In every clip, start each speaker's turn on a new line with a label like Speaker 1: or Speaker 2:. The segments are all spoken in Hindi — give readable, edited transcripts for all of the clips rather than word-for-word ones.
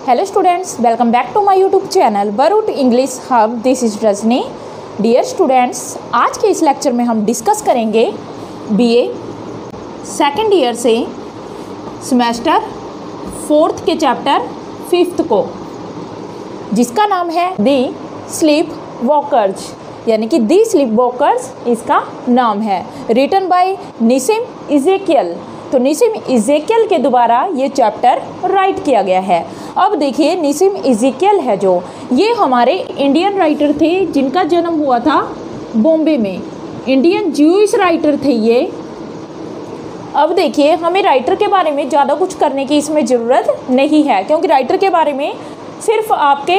Speaker 1: Hello students, welcome back to my YouTube channel Baroot English Hub. This is Rajni. Dear students, आज के इस लेक्चर में हम डिस्कस करेंगे BA सेकेंड ईयर से सेमेस्टर 4th के चैप्टर 5th को, जिसका नाम है दी स्लीप वॉकर्स, यानी कि दी स्लीप वॉकर्स इसका नाम है। रिटन बाय निसिम इजेकियल। तो निसिम इजेकियल के द्वारा ये चैप्टर राइट किया गया है। अब देखिए, निसिम इजेकियल है जो, ये हमारे इंडियन राइटर थे जिनका जन्म हुआ था बॉम्बे में। इंडियन ज्यूइश राइटर थे ये। अब देखिए, हमें राइटर के बारे में ज़्यादा कुछ करने की इसमें ज़रूरत नहीं है, क्योंकि राइटर के बारे में सिर्फ आपके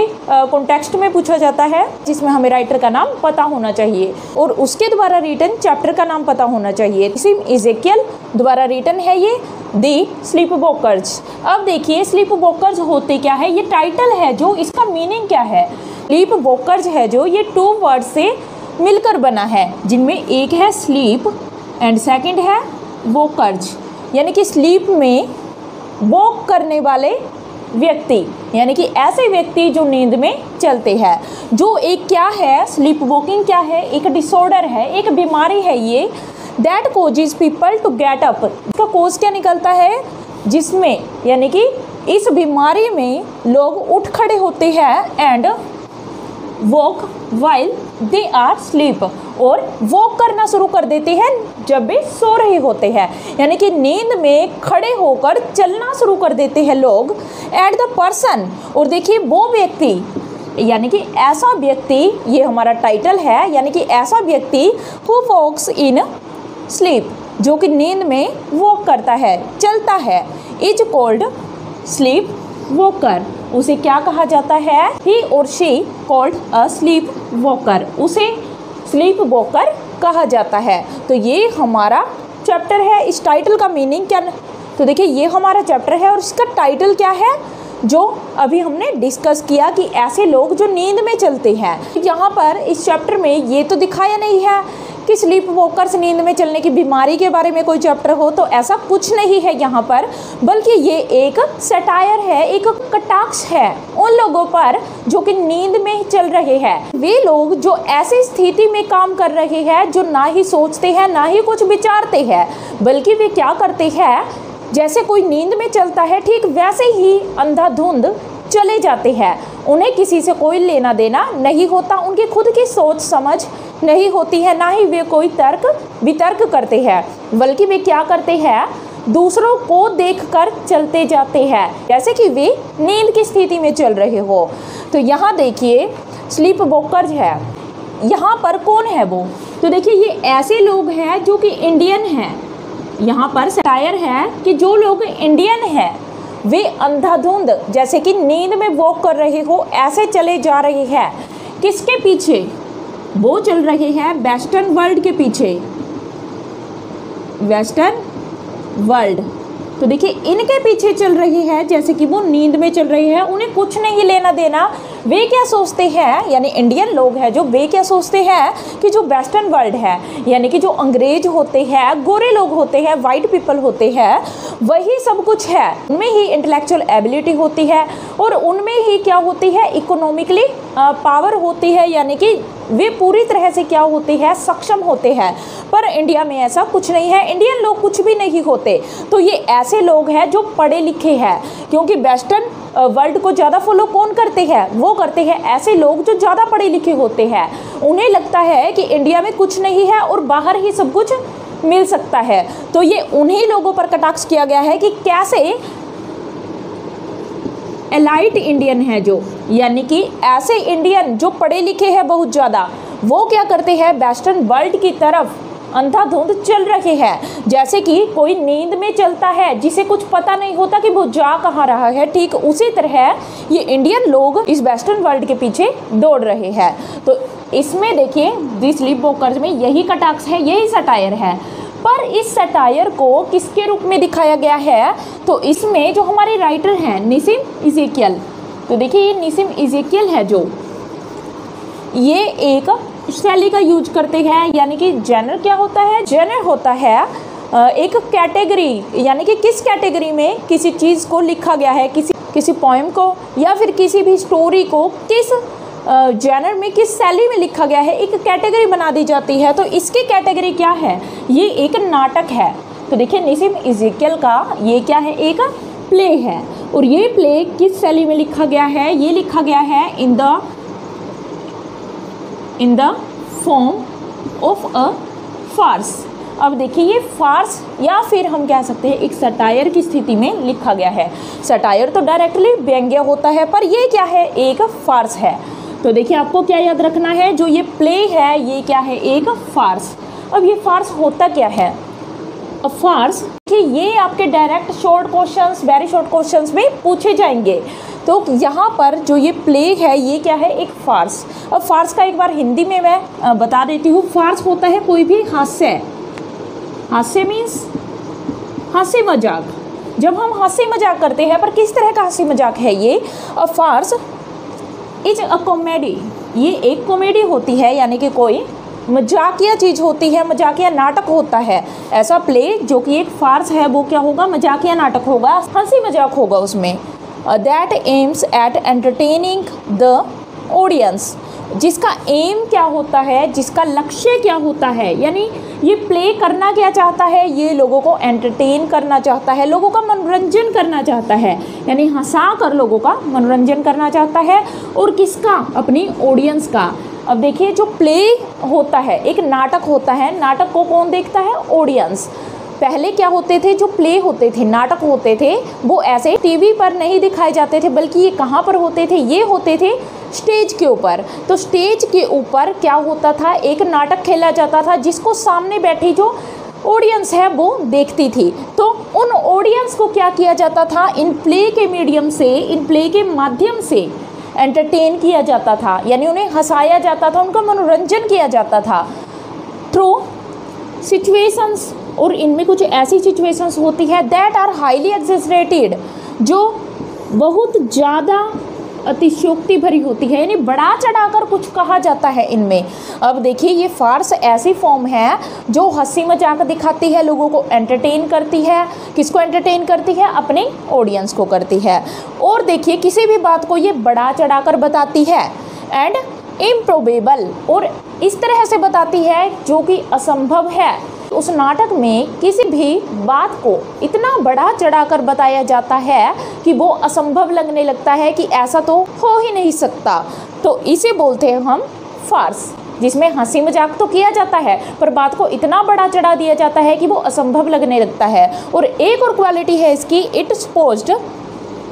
Speaker 1: कॉन्टेक्स्ट में पूछा जाता है, जिसमें हमें राइटर का नाम पता होना चाहिए और उसके द्वारा रिटन चैप्टर का नाम पता होना चाहिए। निसिम इजेकियल द्वारा रिटन है ये दी स्लीप वॉकर्स। अब देखिए, स्लीप वॉकर्स होते क्या है, ये टाइटल है जो, इसका मीनिंग क्या है। स्लीप वॉकर्स है जो, ये 2 वर्ड से मिलकर बना है, जिनमें एक है स्लीप एंड सेकेंड है वॉकर्स, यानी कि स्लीप में वॉक करने वाले व्यक्ति, यानी कि ऐसे व्यक्ति जो नींद में चलते हैं। जो एक क्या है, स्लीप वॉकिंग क्या है, एक डिसऑर्डर है, एक बीमारी है ये, that causes people to get up. इसका कोज क्या निकलता है, जिसमें यानी कि इस बीमारी में लोग उठ खड़े होते हैं and walk while they are sleep, और वॉक करना शुरू कर देते हैं जब वे सो रहे होते हैं, यानी कि नींद में खड़े होकर चलना शुरू कर देते हैं लोग। एट द पर्सन, और देखिए वो व्यक्ति, यानी कि ऐसा व्यक्ति, ये हमारा टाइटल है, यानी कि ऐसा व्यक्ति हु वॉक्स इन स्लीप, जो कि नींद में वॉक करता है, चलता है, इज कॉल्ड स्लीप वॉकर। उसे क्या कहा जाता है, ही और she called a slip walker, उसे स्लीप वॉकर कहा जाता है। तो ये हमारा चैप्टर है। इस टाइटल का मीनिंग क्या, तो देखिए ये हमारा चैप्टर है और इसका टाइटल क्या है, जो अभी हमने डिस्कस किया कि ऐसे लोग जो नींद में चलते हैं। यहाँ पर इस चैप्टर में ये तो दिखाया नहीं है कि स्लीप वॉकर्स नींद में चलने की बीमारी के बारे में कोई चैप्टर हो, तो ऐसा कुछ नहीं है यहाँ पर, बल्कि ये एक सटायर है, एक कटाक्ष है उन लोगों पर जो कि नींद में चल रहे हैं। वे लोग जो ऐसी स्थिति में काम कर रहे हैं, जो ना ही सोचते हैं ना ही कुछ विचारते हैं, बल्कि वे क्या करते हैं, जैसे कोई नींद में चलता है ठीक वैसे ही अंधाधुंध चले जाते हैं। उन्हें किसी से कोई लेना देना नहीं होता, उनकी खुद की सोच समझ नहीं होती है, ना ही वे कोई तर्क वितर्क करते हैं, बल्कि वे क्या करते हैं, दूसरों को देखकर चलते जाते हैं, जैसे कि वे नींद की स्थिति में चल रहे हो। तो यहाँ देखिए स्लीप वॉकर्स है, यहाँ पर कौन है वो, तो देखिए ये ऐसे लोग हैं जो कि इंडियन हैं। यहाँ पर सटायर है कि जो लोग इंडियन हैं वे अंधाधुंध, जैसे कि नींद में वॉक कर रहे हो, ऐसे चले जा रहे हैं। किसके पीछे, वो चल रहे हैं वेस्टर्न वर्ल्ड के पीछे, वेस्टर्न वर्ल्ड। तो देखिए इनके पीछे चल रही है, जैसे कि वो नींद में चल रही है, उन्हें कुछ नहीं लेना देना। वे क्या सोचते हैं, यानी इंडियन लोग हैं जो, वे क्या सोचते हैं कि जो वेस्टर्न वर्ल्ड है, यानी कि जो अंग्रेज होते हैं, गोरे लोग होते हैं, वाइट पीपल होते हैं, वही सब कुछ है। उनमें ही इंटेलेक्चुअल एबिलिटी होती है और उनमें ही क्या होती है, इकोनॉमिकली पावर होती है, यानी कि वे पूरी तरह से क्या होते हैं, सक्षम होते हैं। पर इंडिया में ऐसा कुछ नहीं है, इंडियन लोग कुछ भी नहीं होते। तो ये ऐसे लोग हैं जो पढ़े लिखे हैं, क्योंकि वेस्टर्न वर्ल्ड को ज़्यादा फॉलो कौन करते हैं, वो करते हैं ऐसे लोग जो ज़्यादा पढ़े लिखे होते हैं। उन्हें लगता है कि इंडिया में कुछ नहीं है और बाहर ही सब कुछ मिल सकता है। तो ये उन्हीं लोगों पर कटाक्ष किया गया है कि कैसे एलाइट इंडियन है जो, यानी कि ऐसे इंडियन जो पढ़े लिखे हैं बहुत ज़्यादा, वो क्या करते हैं, वेस्टर्न वर्ल्ड की तरफ अंधाधुंध चल रहे हैं। जैसे कि कोई नींद में चलता है जिसे कुछ पता नहीं होता कि वो जा कहाँ रहा है, ठीक उसी तरह ये इंडियन लोग इस वेस्टर्न वर्ल्ड के पीछे दौड़ रहे हैं। तो इसमें देखिए दी स्लीप वॉकर्स में यही कटाक्ष है, यही सटायर है। पर इस सटायर को किसके रूप में दिखाया गया है, तो इसमें जो हमारे राइटर हैं निसिम इजेकियल, तो देखिए ये निसिम इजेकियल है जो, ये एक शैली का यूज करते हैं, यानी कि जेनर क्या होता है, जेनर होता है एक कैटेगरी, यानी कि किस कैटेगरी में किसी चीज़ को लिखा गया है, किसी पोएम को या फिर किसी भी स्टोरी को किस जैनर में, किस शैली में लिखा गया है, एक कैटेगरी बना दी जाती है। तो इसकी कैटेगरी क्या है? ये एक नाटक है। तो देखिए नसीम इज़ेकियल का ये क्या है? एक प्ले है। और ये प्ले किस शैली में लिखा गया है? ये लिखा गया है in the form of a farce. अब देखिए ये फार्स या फिर हम कह सकते हैं एक सटायर की स्थिति में लिखा गया है। सटायर तो डायरेक्टली व्यंग्य होता है, पर ये क्या है? एक फार्स है। तो देखिए आपको क्या याद रखना है, जो ये प्ले है ये क्या है? एक फार्स। अब ये फार्स होता क्या है? अब फार्स कि ये आपके direct short questions, very short questions में पूछे जाएंगे। तो यहाँ पर जो ये प्ले है ये क्या है? एक फार्स। अब फार्स का एक बार हिंदी में मैं बता देती हूँ। फार्स होता है कोई भी हास्य, हास्य मीन्स हंसी मजाक। जब हम हंसी मजाक करते हैं, पर किस तरह का हंसी मजाक है ये? अ फार्स इज अ कॉमेडी। ये एक कॉमेडी होती है, यानी कि कोई मजाकिया चीज़ होती है, मजाकिया नाटक होता है। ऐसा प्ले जो कि एक फार्स है वो क्या होगा? मजाकिया नाटक होगा, हंसी मजाक होगा उसमें। That aims at entertaining the audience. जिसका एम क्या होता है, जिसका लक्ष्य क्या होता है, यानी ये प्ले करना क्या चाहता है? ये लोगों को एंटरटेन करना चाहता है, लोगों का मनोरंजन करना चाहता है, यानी हंसा कर लोगों का मनोरंजन करना चाहता है। और किसका? अपनी ऑडियंस का। अब देखिए जो प्ले होता है, एक नाटक होता है, नाटक को कौन देखता है? ऑडियंस। पहले क्या होते थे? जो प्ले होते थे, नाटक होते थे, वो ऐसे टीवी पर नहीं दिखाए जाते थे, बल्कि ये कहाँ पर होते थे? ये होते थे स्टेज के ऊपर। तो स्टेज के ऊपर क्या होता था? एक नाटक खेला जाता था, जिसको सामने बैठी जो ऑडियंस है वो देखती थी। तो उन ऑडियंस को क्या किया जाता था? इन प्ले के मीडियम से, इन प्ले के माध्यम से एंटरटेन किया जाता था, यानी उन्हें हंसाया जाता था, उनका मनोरंजन किया जाता था थ्रू सिचुएशंस। और इनमें कुछ ऐसी सिचुएशंस होती है दैट आर हाईली एग्जेजरेटेड, जो बहुत ज़्यादा अतिशयोक्ति भरी होती है, यानी बढ़ा चढ़ाकर कुछ कहा जाता है इनमें। अब देखिए ये फार्स ऐसी फॉर्म है जो हंसी मजाक दिखाती है, लोगों को एंटरटेन करती है। किसको एंटरटेन करती है? अपने ऑडियंस को करती है। और देखिए किसी भी बात को ये बढ़ा चढ़ाकर बताती है एंड इम्प्रोबेबल, और इस तरह से बताती है जो कि असंभव है। उस नाटक में किसी भी बात को इतना बढ़ा चढ़ाकर बताया जाता है कि वो असंभव लगने लगता है कि ऐसा तो हो ही नहीं सकता। तो इसे बोलते हैं हम फार्स, जिसमें हंसी मजाक तो किया जाता है, पर बात को इतना बढ़ा चढ़ा दिया जाता है कि वो असंभव लगने लगता है। और एक और क्वालिटी है इसकी, it supposed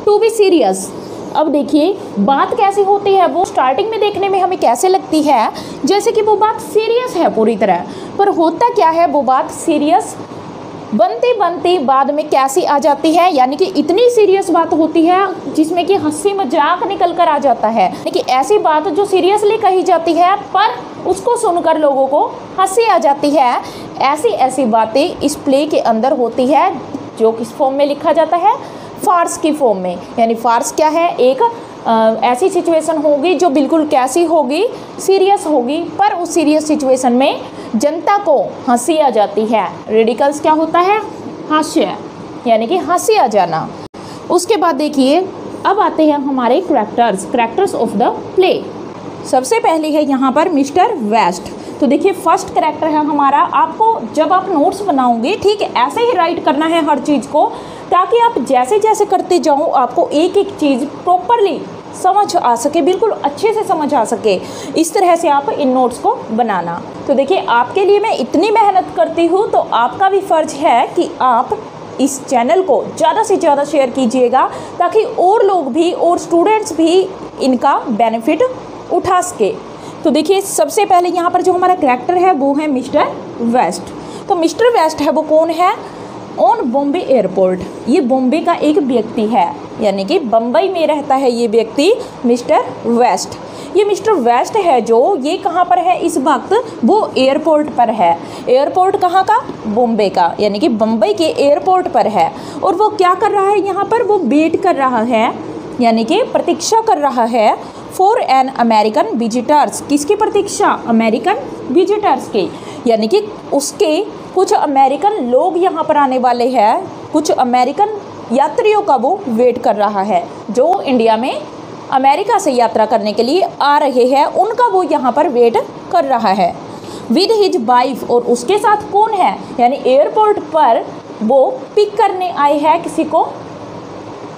Speaker 1: to be serious. अब देखिए बात कैसी होती है, वो स्टार्टिंग में देखने में हमें कैसे लगती है जैसे कि वो बात सीरियस है पूरी तरह, पर होता क्या है? वो बात सीरियस बनती बनती बाद में कैसी आ जाती है, यानी कि इतनी सीरियस बात होती है जिसमें कि हंसी मजाक निकल कर आ जाता है। कि ऐसी बात जो सीरियसली कही जाती है पर उसको सुनकर लोगों को हंसी आ जाती है, ऐसी ऐसी बातें इस प्ले के अंदर होती है, जो किस फॉर्म में लिखा जाता है? फार्स की फॉर्म में। यानी फार्स क्या है? एक ऐसी सिचुएशन होगी जो बिल्कुल कैसी होगी? सीरियस होगी, पर उस सीरियस सिचुएशन में जनता को हंसी आ जाती है। रेडिकल्स क्या होता है? हास्य, यानी कि हंसी आ जाना। उसके बाद देखिए अब आते हैं हमारे कैरेक्टर्स ऑफ द प्ले। सबसे पहले है यहाँ पर मिस्टर वेस्ट। तो देखिए फर्स्ट कैरेक्टर है हमारा। आपको जब आप नोट्स बनाओगे, ठीक है, ऐसे ही राइट करना है हर चीज़ को, ताकि आप जैसे जैसे करते जाओ आपको एक एक चीज़ प्रॉपरली समझ आ सके, बिल्कुल अच्छे से समझ आ सके। इस तरह से आप इन नोट्स को बनाना। तो देखिए आपके लिए मैं इतनी मेहनत करती हूँ, तो आपका भी फ़र्ज है कि आप इस चैनल को ज़्यादा से ज़्यादा शेयर कीजिएगा, ताकि और लोग भी और स्टूडेंट्स भी इनका बेनिफिट उठा सके। तो देखिए सबसे पहले यहाँ पर जो हमारा कैरेक्टर है वो है मिस्टर वेस्ट। तो मिस्टर वेस्ट है वो कौन है? ऑन बॉम्बे एयरपोर्ट, ये बॉम्बे का एक व्यक्ति है, यानी कि बम्बई में रहता है ये व्यक्ति मिस्टर वेस्ट। ये मिस्टर वेस्ट है जो ये कहाँ पर है इस वक्त? वो एयरपोर्ट पर है। एयरपोर्ट कहाँ का? बॉम्बे का, यानी कि बम्बई के एयरपोर्ट पर है। और वो क्या कर रहा है यहाँ पर? वो वेट कर रहा है, यानी कि प्रतीक्षा कर रहा है फॉर एन अमेरिकन विजिटर्स। किसकी प्रतीक्षा? अमेरिकन विजिटर्स की, यानी कि उसके कुछ अमेरिकन लोग यहाँ पर आने वाले हैं, कुछ अमेरिकन यात्रियों का वो वेट कर रहा है, जो इंडिया में अमेरिका से यात्रा करने के लिए आ रहे हैं उनका वो यहाँ पर वेट कर रहा है विद हिज वाइफ। और उसके साथ कौन है, यानी एयरपोर्ट पर वो पिक करने आए हैं, किसी को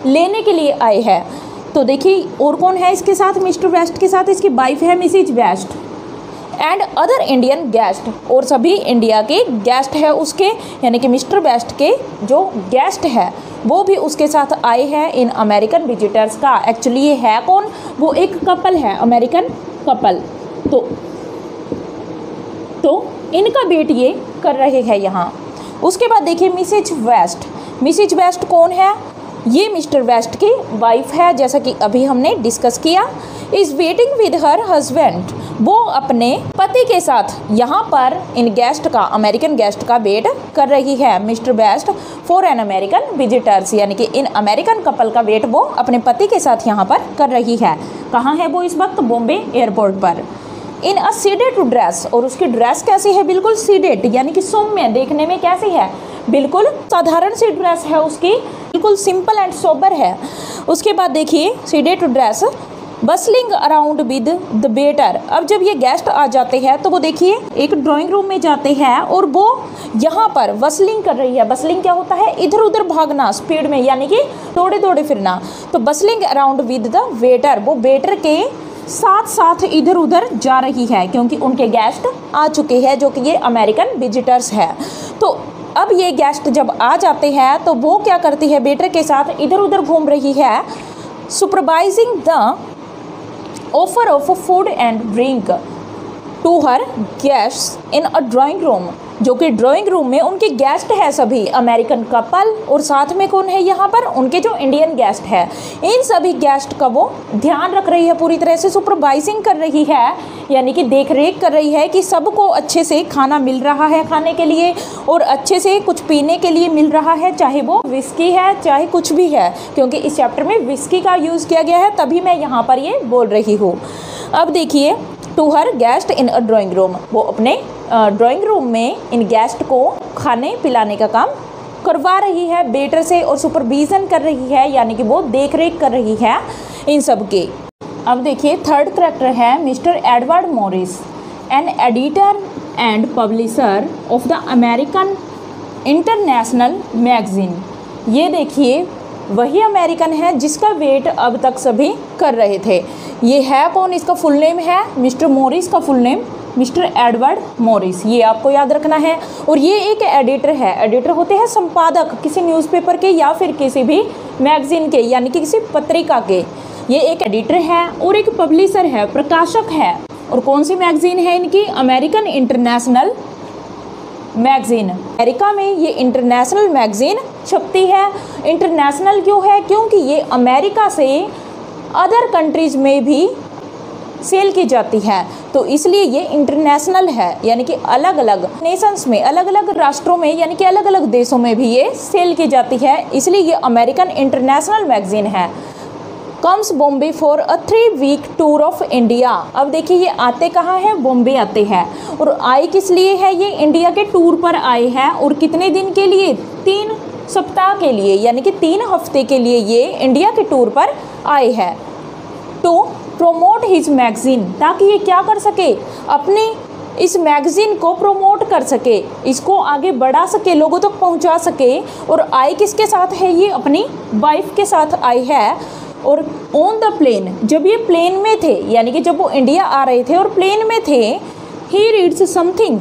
Speaker 1: लेने के लिए आए हैं। तो देखिए और कौन है इसके साथ, मिस्टर वेस्ट के साथ इसकी वाइफ है Mrs West and other Indian guest, और सभी इंडिया के गेस्ट है उसके, यानी कि मिस्टर वेस्ट के जो गेस्ट है वो भी उसके साथ आए हैं इन अमेरिकन विजिटर्स का। एक्चुअली ये है कौन, वो एक कपल है, अमेरिकन कपल। तो इनका वेट ये कर रहे हैं यहाँ। उसके बाद देखिए मिसेज वेस्ट। मिसेज वेस्ट कौन है, ये मिस्टर वेस्ट की वाइफ है, जैसा कि अभी हमने डिस्कस किया। Is waiting with her husband, वो अपने पति के साथ यहाँ पर इन गेस्ट का, अमेरिकन गेस्ट का वेट कर रही है। Mister West for an American visitors, यानी कि इन अमेरिकन कपल का वेट वो अपने पति के साथ यहाँ पर कर रही है। कहाँ है वो इस वक्त, बॉम्बे एयरपोर्ट पर। इन अ सीडेड ड्रेस, और उसकी ड्रेस कैसी है, बिल्कुल सीडेड, यानी कि सौम्य, देखने में कैसी है, बिल्कुल साधारण सी ड्रेस है उसकी, बिल्कुल सिंपल एंड सोबर है। उसके बाद देखिए seeded dress bustling around with the waiter. अब जब ये गेस्ट आ जाते हैं तो वो देखिए एक ड्राइंग रूम में जाते हैं और वो यहाँ पर बसलिंग कर रही है। बसलिंग क्या होता है, इधर उधर भागना स्पीड में, यानी कि दौड़े दौड़े फिरना। तो bustling around with the waiter, वो वेटर के साथ साथ इधर उधर जा रही है क्योंकि उनके गेस्ट आ चुके हैं जो कि ये अमेरिकन विजिटर्स है। तो अब ये गेस्ट जब आ जाते हैं तो वो क्या करती है, वेटर के साथ इधर उधर घूम रही है, supervising the offer of food and drink to her guests in a drawing room, जो कि ड्राइंग रूम में उनके गेस्ट है सभी अमेरिकन कपल, और साथ में कौन है यहाँ पर, उनके जो इंडियन गेस्ट है। इन सभी गेस्ट का वो ध्यान रख रही है, पूरी तरह से सुपरवाइजिंग कर रही है, यानी कि देख रेख कर रही है कि सबको अच्छे से खाना मिल रहा है खाने के लिए, और अच्छे से कुछ पीने के लिए मिल रहा है, चाहे वो विस्की है चाहे कुछ भी है, क्योंकि इस चैप्टर में विस्की का यूज़ किया गया है, तभी मैं यहाँ पर ये बोल रही हूँ। अब देखिए to her guest in a drawing room, वो अपने ड्राइंग रूम में इन गेस्ट को खाने पिलाने का काम करवा रही है वेटर से, और सुपरविज़न कर रही है, यानी कि वो देख रेख कर रही है इन सब के। अब देखिए थर्ड कैरेक्टर है Mister Edward Morris, an editor and publisher of the American international magazine. ये देखिए वही अमेरिकन है जिसका वेट अब तक सभी कर रहे थे। ये है कौन, इसका फुल नेम है मिस्टर मॉरिस का full name mister Edward Morris, ये आपको याद रखना है। और ये एक एडिटर है, एडिटर होते हैं संपादक किसी न्यूज़पेपर के या फिर किसी भी मैगजीन के, यानी कि किसी पत्रिका के। ये एक एडिटर है और एक पब्लिशर है, प्रकाशक है। और कौन सी मैगजीन है इनकी, अमेरिकन इंटरनेशनल मैगजीन। अमेरिका में ये इंटरनेशनल मैगजीन छपती है। इंटरनेशनल क्यों है, क्योंकि ये अमेरिका से अदर कंट्रीज़ में भी सेल की जाती है, तो इसलिए ये इंटरनेशनल है, यानी कि अलग अलग नेशंस में, अलग अलग राष्ट्रों में, यानी कि अलग अलग देशों में भी ये सेल की जाती है, इसलिए ये अमेरिकन इंटरनेशनल मैगजीन है। Comes Bombay for a 3 week tour of India. अब देखिए ये आते कहाँ हैं, बॉम्बे आते हैं। और आए किस लिए है, ये इंडिया के टूर पर आए हैं, और कितने दिन के लिए, 3 सप्ताह के लिए, यानी कि 3 हफ्ते के लिए ये इंडिया के टूर पर आए हैं। टू प्रोमोट हिज मैगजीन, ताकि ये क्या कर सके, अपनी इस मैगजीन को प्रोमोट कर सके, इसको आगे बढ़ा सके, लोगों तक पहुंचा सके। और आए किसके साथ है, ये अपनी वाइफ के साथ आई है। और ऑन द प्लेन, जब ये प्लेन में थे, यानी कि जब वो इंडिया आ रहे थे और प्लेन में थे, he reads something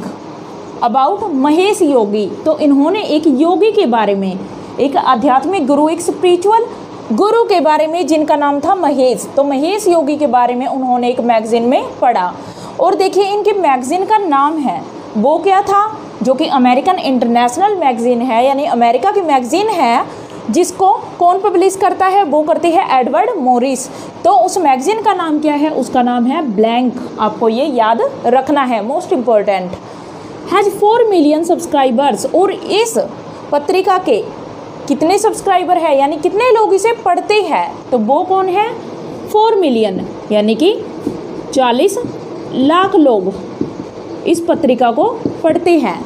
Speaker 1: about Mahesh Yogi, तो इन्होंने एक योगी के बारे में, एक आध्यात्मिक गुरु, एक स्पिरिचुअल गुरु के बारे में जिनका नाम था महेश, तो महेश योगी के बारे में उन्होंने एक मैगजीन में पढ़ा। और देखिए इनके मैगजीन का नाम है, वो क्या था, जो कि अमेरिकन इंटरनेशनल मैगजीन है, यानी अमेरिका की मैगजीन है, जिसको कौन पब्लिश करता है, वो करती है एडवर्ड मॉरिस। तो उस मैगजीन का नाम क्या है, उसका नाम है ब्लैंक, आपको ये याद रखना है, most important. Has 4 million subscribers, और इस पत्रिका के कितने सब्सक्राइबर है, यानी कितने लोग इसे पढ़ते हैं, तो वो कौन है, 4 मिलियन, यानी कि 40 लाख लोग इस पत्रिका को पढ़ते हैं।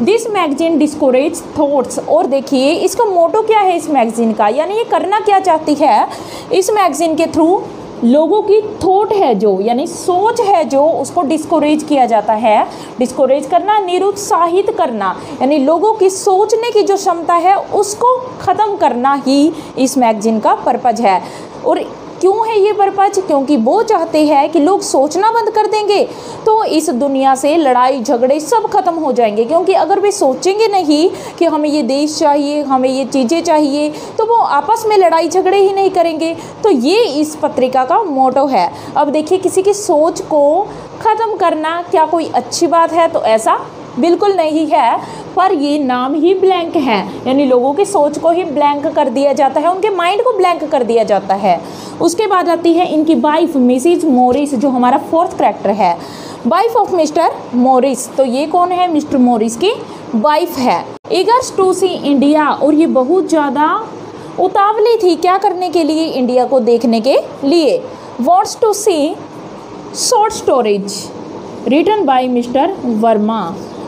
Speaker 1: This magazine discourage thoughts. और देखिए इसका मोटो क्या है इस मैगजीन का, यानी ये करना क्या चाहती है इस मैगजीन के थ्रू, लोगों की थॉट है जो, यानी सोच है जो, उसको डिस्कोरेज किया जाता है। डिस्कोरेज करना, निरुत्साहित करना, यानी लोगों की सोचने की जो क्षमता है उसको ख़त्म करना ही इस मैगजीन का पर्पज है। और क्यों है ये पर्पज? क्योंकि वो चाहते हैं कि लोग सोचना बंद कर देंगे तो इस दुनिया से लड़ाई झगड़े सब खत्म हो जाएंगे। क्योंकि अगर वे सोचेंगे नहीं कि हमें ये देश चाहिए, हमें ये चीज़ें चाहिए, तो वो आपस में लड़ाई झगड़े ही नहीं करेंगे। तो ये इस पत्रिका का मोटो है। अब देखिए, किसी की सोच को ख़त्म करना क्या कोई अच्छी बात है? तो ऐसा बिल्कुल नहीं है, पर ये नाम ही ब्लैंक है, यानी लोगों की सोच को ही ब्लैंक कर दिया जाता है, उनके माइंड को ब्लैंक कर दिया जाता है। उसके बाद आती है इनकी वाइफ मिसिज मॉरिस, जो हमारा फोर्थ कैरेक्टर है, वाइफ ऑफ मिस्टर मॉरिस। तो ये कौन है? मिस्टर मॉरिस की वाइफ है। ईगर्स टू सी इंडिया, और ये बहुत ज़्यादा उतावली थी क्या करने के लिए? इंडिया को देखने के लिए। Wants to see short stories written by Mister Verma.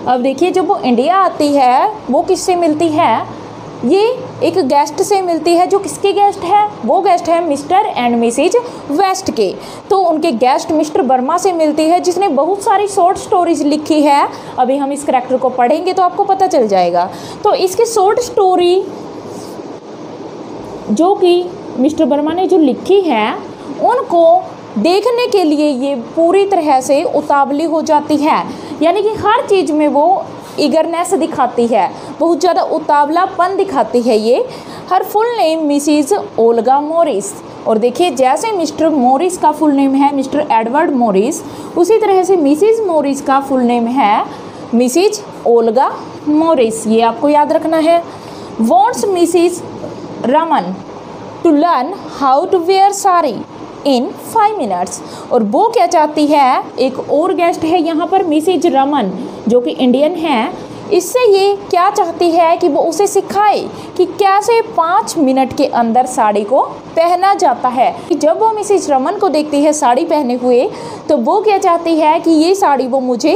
Speaker 1: अब देखिए, जब वो इंडिया आती है वो किससे मिलती है? ये एक गेस्ट से मिलती है। जो किसके गेस्ट है? वो गेस्ट है मिस्टर एंड मिसेज वेस्ट के। तो उनके गेस्ट मिस्टर वर्मा से मिलती है, जिसने बहुत सारी शॉर्ट स्टोरीज लिखी है। अभी हम इस करैक्टर को पढ़ेंगे तो आपको पता चल जाएगा। तो इसकी शॉर्ट स्टोरी जो कि मिस्टर वर्मा ने जो लिखी है, उनको देखने के लिए ये पूरी तरह से उतावली हो जाती है, यानी कि हर चीज़ में वो ईगरनेस दिखाती है, बहुत ज़्यादा उतावलापन दिखाती है ये। हर full name Mrs Olga Morris. और देखिए, जैसे मिस्टर मॉरिस का फुल नेम है मिस्टर एडवर्ड मॉरिस, उसी तरह से मिसिज मॉरिस का फुल नेम है मिसिज ओल्गा मॉरिस, ये आपको याद रखना है। Wants Mrs Raman to learn how to wear sari in 5 minutes. और वो क्या चाहती है? एक और गेस्ट है यहाँ पर मिसिज रमन, जो कि इंडियन है। इससे ये क्या चाहती है कि वो उसे सिखाए कि कैसे 5 मिनट के अंदर साड़ी को पहना जाता है। जब वो मिसिज रमन को देखती है साड़ी पहने हुए, तो वो क्या चाहती है कि ये साड़ी वो मुझे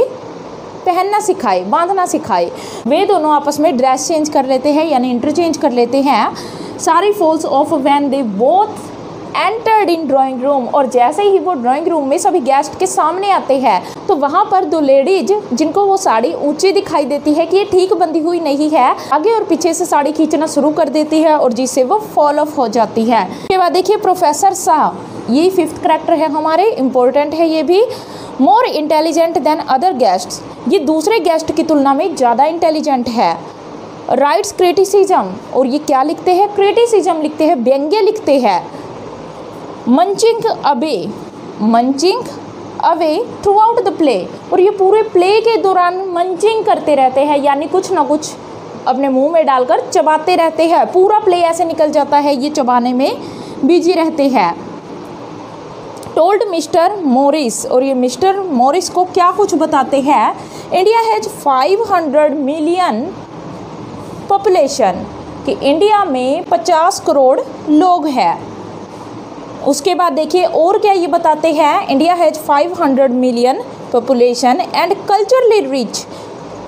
Speaker 1: पहनना सिखाए, बांधना सिखाए। वे दोनों आपस में ड्रेस चेंज कर लेते हैं, यानी इंटरचेंज कर लेते हैं। सारी falls of when they both entered in drawing room. और जैसे ही वो ड्राइंग रूम में सभी गेस्ट के सामने आते हैं, तो वहाँ पर दो लेडीज, जिनको वो साड़ी ऊंची दिखाई देती है कि ये ठीक बंधी हुई नहीं है, आगे और पीछे से साड़ी खींचना शुरू कर देती है, और जिससे वो फॉल ऑफ हो जाती है। उसके बाद देखिए प्रोफेसर शाह, ये 5th कैरेक्टर है हमारे, इम्पोर्टेंट है ये भी। More intelligent then other guests, ये दूसरे गेस्ट की तुलना में ज़्यादा इंटेलिजेंट है। राइट्स क्रिटिसिज्म, और ये क्या लिखते हैं? क्रिटिसिज्म लिखते हैं, व्यंग्य लिखते हैं। Munching away through out the play, और ये पूरे प्ले के दौरान मंचिंग करते रहते हैं, यानी कुछ ना कुछ अपने मुंह में डालकर चबाते रहते हैं। पूरा प्ले ऐसे निकल जाता है, ये चबाने में बिजी रहते हैं। टोल्ड मिस्टर मॉरिस, और ये मिस्टर मॉरिस को क्या कुछ बताते हैं? इंडिया हैज़ 500 मिलियन पॉपुलेशन, कि इंडिया में 50 करोड़ लोग हैं। उसके बाद देखिए और क्या ये बताते हैं? India has 500 million population and culturally rich,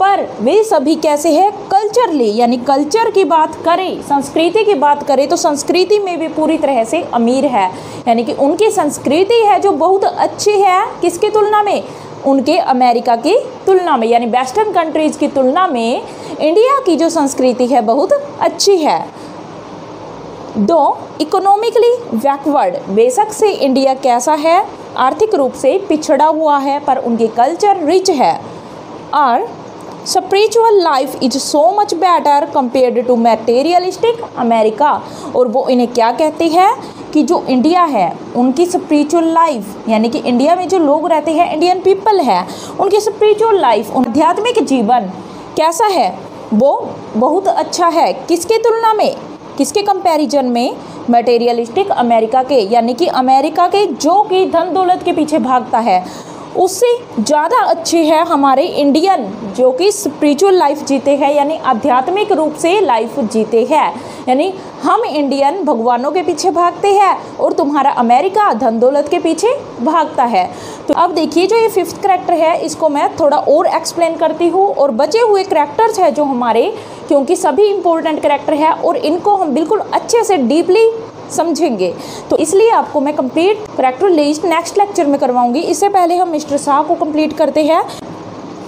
Speaker 1: पर वे सभी कैसे हैं? कल्चरली, यानी कल्चर की बात करें, संस्कृति की बात करें, तो संस्कृति में भी पूरी तरह से अमीर है, यानी कि उनकी संस्कृति है जो बहुत अच्छी है। किसकी तुलना में? उनके अमेरिका की तुलना में, यानी वेस्टर्न कंट्रीज़ की तुलना में इंडिया की जो संस्कृति है बहुत अच्छी है। दो इकोनॉमिकली बैकवर्ड, बेशक से इंडिया कैसा है? आर्थिक रूप से पिछड़ा हुआ है, पर उनकी कल्चर रिच है। और spiritual life is so much better compared to materialistic America, और वो इन्हें क्या कहते हैं कि जो इंडिया है उनकी स्पिरिचुअल लाइफ, यानी कि इंडिया में जो लोग रहते हैं, इंडियन पीपल है, उनकी स्पिरिचुअल लाइफ, आध्यात्मिक जीवन कैसा है? वो बहुत अच्छा है। किसकी तुलना में? किसके कंपैरिजन में? मटेरियलिस्टिक अमेरिका के, यानी कि अमेरिका के जो कि धन दौलत के पीछे भागता है, उससे ज़्यादा अच्छे हैं हमारे इंडियन, जो कि स्पिरिचुअल लाइफ जीते हैं, यानी आध्यात्मिक रूप से लाइफ जीते हैं। यानी हम इंडियन भगवानों के पीछे भागते हैं और तुम्हारा अमेरिका धन दौलत के पीछे भागता है। तो अब देखिए जो ये 5th करैक्टर है इसको मैं थोड़ा और एक्सप्लेन करती हूँ, और बचे हुए करैक्टर्स हैं जो हमारे, क्योंकि सभी इंपॉर्टेंट करैक्टर हैं और इनको हम बिल्कुल अच्छे से डीपली समझेंगे, तो इसलिए आपको मैं complete character list next lecture में करवाऊंगी। इससे पहले हम मिस्टर शाह को कंप्लीट करते हैं।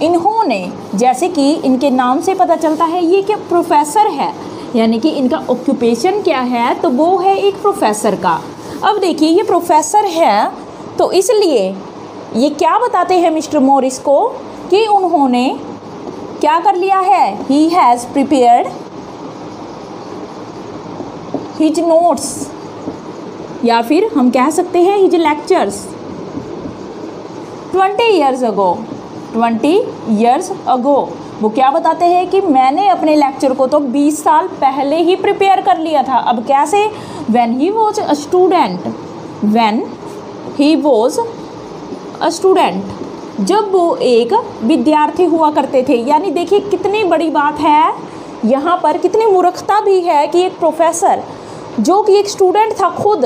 Speaker 1: इन्होंने, जैसे कि इनके नाम से पता चलता है, ये क्या प्रोफेसर है, यानी कि इनका ऑक्यूपेशन क्या है, तो वो है एक प्रोफेसर का। अब देखिए ये प्रोफेसर है, तो इसलिए ये क्या बताते हैं मिस्टर मॉरिस को कि उन्होंने क्या कर लिया है, he has prepared his notes, या फिर हम कह सकते हैं his lectures 20 years ago। 20 years ago वो क्या बताते हैं कि मैंने अपने लेक्चर को तो 20 साल पहले ही प्रिपेयर कर लिया था। अब कैसे, when he was a student, when he was a student, जब वो एक विद्यार्थी हुआ करते थे। यानी देखिए कितनी बड़ी बात है यहाँ पर, कितनी मूर्खता भी है कि एक प्रोफेसर जो कि एक स्टूडेंट था खुद,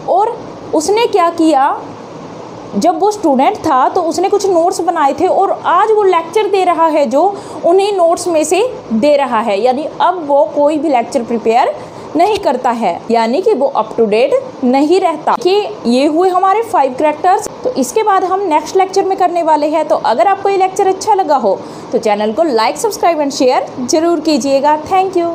Speaker 1: और उसने क्या किया, जब वो स्टूडेंट था तो उसने कुछ नोट्स बनाए थे और आज वो लेक्चर दे रहा है जो उन्हीं नोट्स में से दे रहा है। यानी अब वो कोई भी लेक्चर प्रिपेयर नहीं करता है, यानी कि वो अप टू डेट नहीं रहता। कि ये हुए हमारे 5 करैक्टर्स। तो इसके बाद हम नेक्स्ट लेक्चर में करने वाले हैं। तो अगर आपको ये लेक्चर अच्छा लगा हो तो चैनल को लाइक, सब्सक्राइब एंड शेयर जरूर कीजिएगा। Thank you.